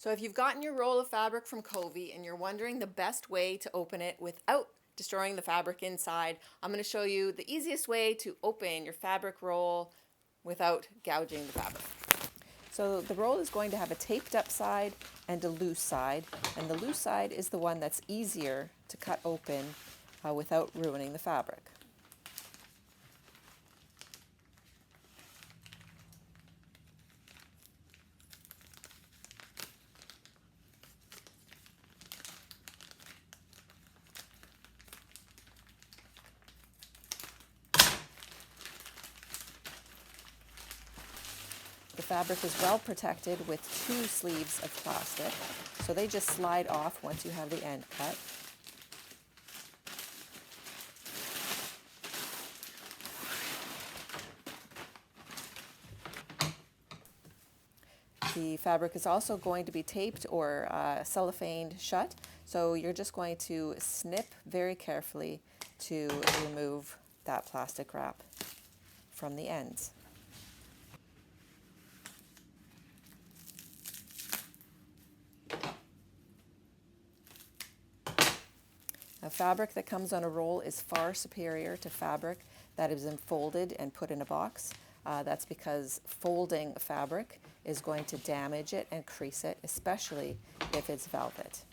So if you've gotten your roll of fabric from Covey and you're wondering the best way to open it without destroying the fabric inside, I'm going to show you the easiest way to open your fabric roll without gouging the fabric. So the roll is going to have a taped up side and a loose side, and the loose side is the one that's easier to cut open without ruining the fabric. The fabric is well protected with 2 sleeves of plastic, so they just slide off once you have the end cut. The fabric is also going to be taped or cellophaned shut, so you're just going to snip very carefully to remove that plastic wrap from the ends. A fabric that comes on a roll is far superior to fabric that is folded and put in a box. That's because folding fabric is going to damage it and crease it, especially if it's velvet.